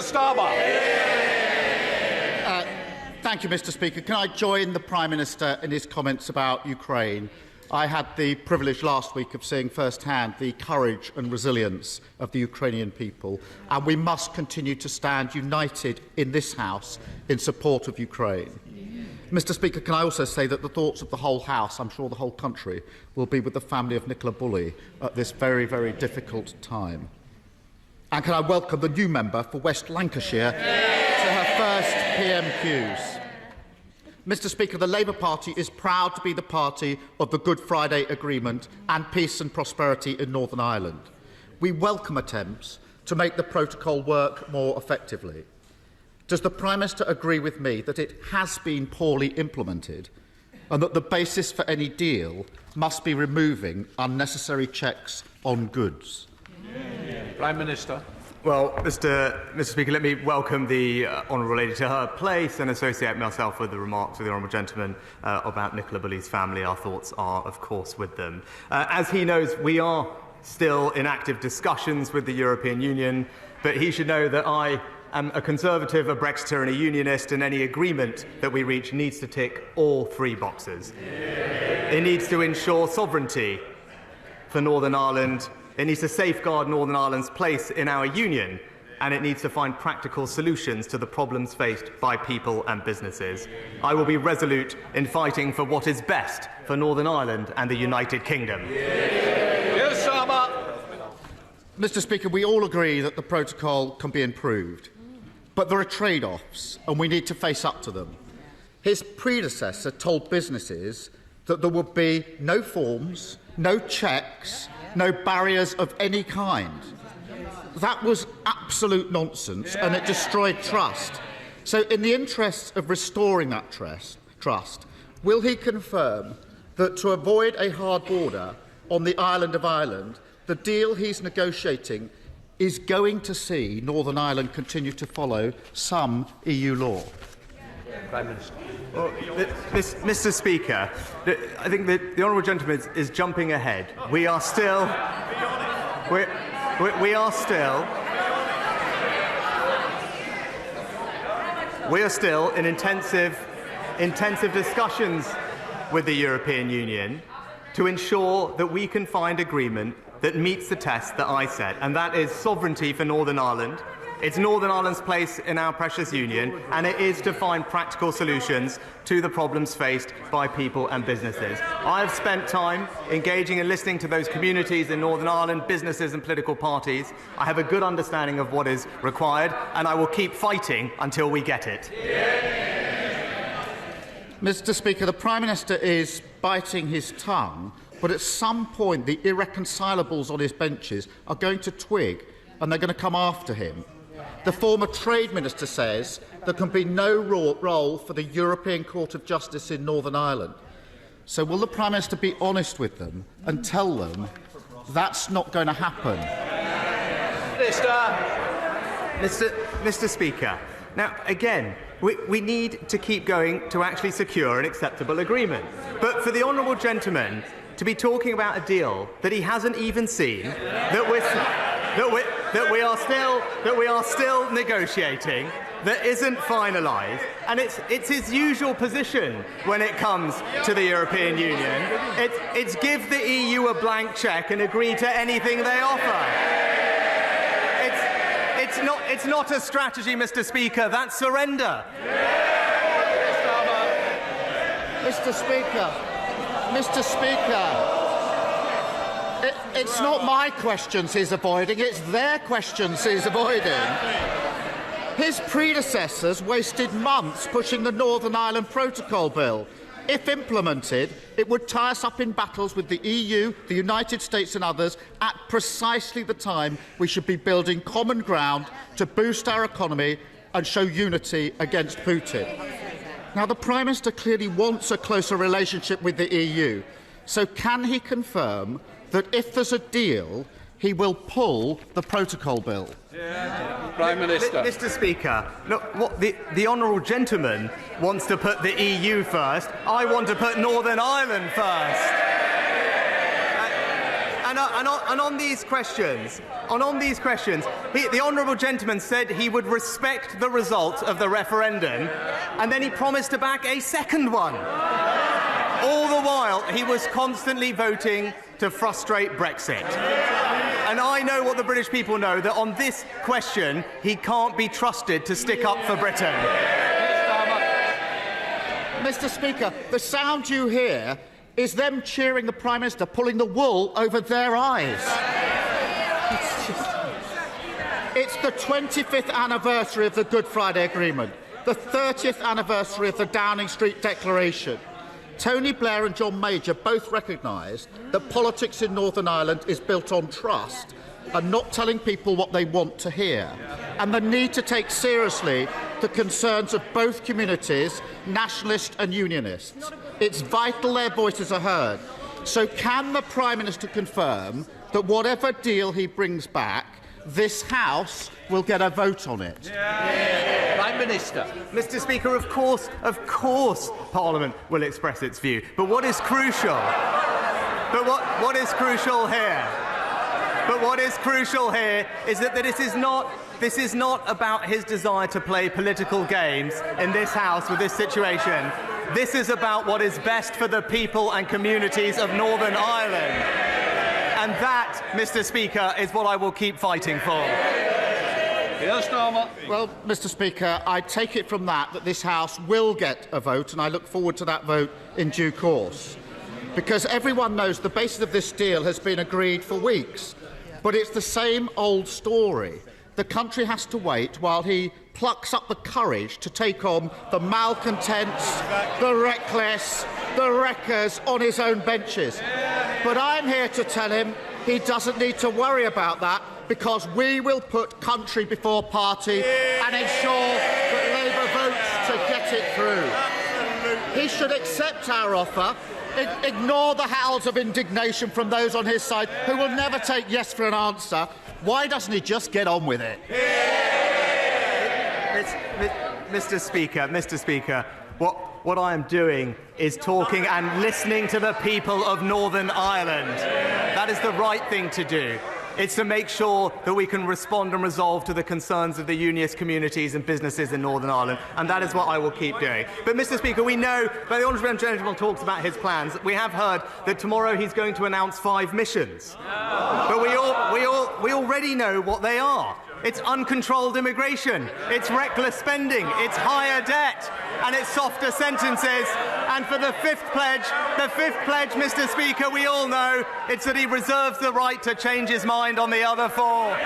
Starmer. Thank you, Mr. Speaker. Can I join the Prime Minister in his comments about Ukraine? I had the privilege last week of seeing firsthand the courage and resilience of the Ukrainian people, and we must continue to stand united in this House in support of Ukraine. Mr. Speaker, can I also say that the thoughts of the whole House, I'm sure the whole country, will be with the family of Nicola Bulley at this very, very difficult time. And can I welcome the new member for West Lancashire to her first PMQs. Mr. Speaker, the Labour Party is proud to be the party of the Good Friday Agreement and peace and prosperity in Northern Ireland. We welcome attempts to make the protocol work more effectively. Does the Prime Minister agree with me that it has been poorly implemented and that the basis for any deal must be removing unnecessary checks on goods? Prime Minister. Well, Mr. Speaker, let me welcome the honourable lady to her place and associate myself with the remarks of the honourable gentleman about Nicola Bulley's family. Our thoughts are, of course, with them. As he knows, we are still in active discussions with the European Union, but he should know that I am a Conservative, a Brexiter and a Unionist, and any agreement that we reach needs to tick all three boxes. It needs to ensure sovereignty for Northern Ireland. It needs to safeguard Northern Ireland's place in our union, and it needs to find practical solutions to the problems faced by people and businesses. I will be resolute in fighting for what is best for Northern Ireland and the United Kingdom. Yes, Starmer. Mr. Speaker, we all agree that the protocol can be improved, but there are trade-offs, and we need to face up to them. His predecessor told businesses that there would be no forms, no checks, no barriers of any kind. That was absolute nonsense, and it destroyed trust. So, in the interest of restoring that trust, will he confirm that to avoid a hard border on the island of Ireland, the deal he's negotiating is going to see Northern Ireland continue to follow some EU law? Prime Minister. Well, Mr. Speaker, I think that the honourable gentleman is jumping ahead. We are still in intensive discussions with the European Union to ensure that we can find agreement that meets the test that I set, and that is sovereignty for Northern Ireland. It's Northern Ireland's place in our precious union, and it is to find practical solutions to the problems faced by people and businesses. I have spent time engaging and listening to those communities in Northern Ireland, businesses and political parties. I have a good understanding of what is required, and I will keep fighting until we get it. Mr. Speaker, the Prime Minister is biting his tongue, but at some point the irreconcilables on his benches are going to twig and they're going to come after him. The former Trade Minister says there can be no role for the European Court of Justice in Northern Ireland. So will the Prime Minister be honest with them and tell them that's not going to happen? Mr. Speaker, now again, we need to keep going to actually secure an acceptable agreement. But for the honourable gentleman to be talking about a deal that he hasn't even seen, that we are still negotiating, that isn't finalised, and it's his usual position when it comes to the European Union. It's give the EU a blank cheque and agree to anything they offer. It's not a strategy, Mr. Speaker. That's surrender. Mr. Speaker, it's not my questions he's avoiding, it's their questions he's avoiding. His predecessors wasted months pushing the Northern Ireland Protocol Bill. If implemented, it would tie us up in battles with the EU, the United States and others at precisely the time we should be building common ground to boost our economy and show unity against Putin. Now, the Prime Minister clearly wants a closer relationship with the EU, so can he confirm that if there's a deal, he will pull the protocol bill? Prime Minister. Mr. Speaker, look, what the honourable gentleman wants to put the EU first. I want to put Northern Ireland first. on these questions, the honourable gentleman said he would respect the result of the referendum, and then he promised to back a second one. All the while, he was constantly voting to frustrate Brexit. And I know what the British people know, that on this question, he can't be trusted to stick up for Britain. Mr. Speaker, the sound you hear is them cheering the Prime Minister, pulling the wool over their eyes. It's the 25th anniversary of the Good Friday Agreement, the 30th anniversary of the Downing Street Declaration. Tony Blair and John Major both recognised that politics in Northern Ireland is built on trust and not telling people what they want to hear, and the need to take seriously the concerns of both communities, nationalists and unionists. It's vital their voices are heard. So can the Prime Minister confirm that whatever deal he brings back, this House will get a vote on it? Prime Minister. Mr. Speaker, of course, Parliament will express its view. But what is crucial? What is crucial here? But what is crucial here is that this is not about his desire to play political games in this House with this situation. This is about what is best for the people and communities of Northern Ireland. And that, Mr. Speaker, is what I will keep fighting for. Keir Starmer. Well, Mr. Speaker, I take it from that this House will get a vote, and I look forward to that vote in due course. Because everyone knows the basis of this deal has been agreed for weeks. But it's the same old story. The country has to wait while he plucks up the courage to take on the malcontents, the reckless, the wreckers on his own benches. But I'm here to tell him he doesn't need to worry about that, because we will put country before party and ensure that Labour votes to get it through. He should accept our offer, ignore the howls of indignation from those on his side who will never take yes for an answer. Why doesn't he just get on with it? Mr. Speaker, what I am doing is talking and listening to the people of Northern Ireland. That is the right thing to do. It's to make sure that we can respond and resolve to the concerns of the unionist communities and businesses in Northern Ireland, and that is what I will keep doing. But, Mr. Speaker, we know, when the Honourable Gentleman talks about his plans, we have heard that tomorrow he's going to announce 5 missions. But we already know what they are. It's uncontrolled immigration, it's reckless spending, it's higher debt, and it's softer sentences. And for the fifth pledge, Mr. Speaker, we all know it's that he reserves the right to change his mind on the other 4.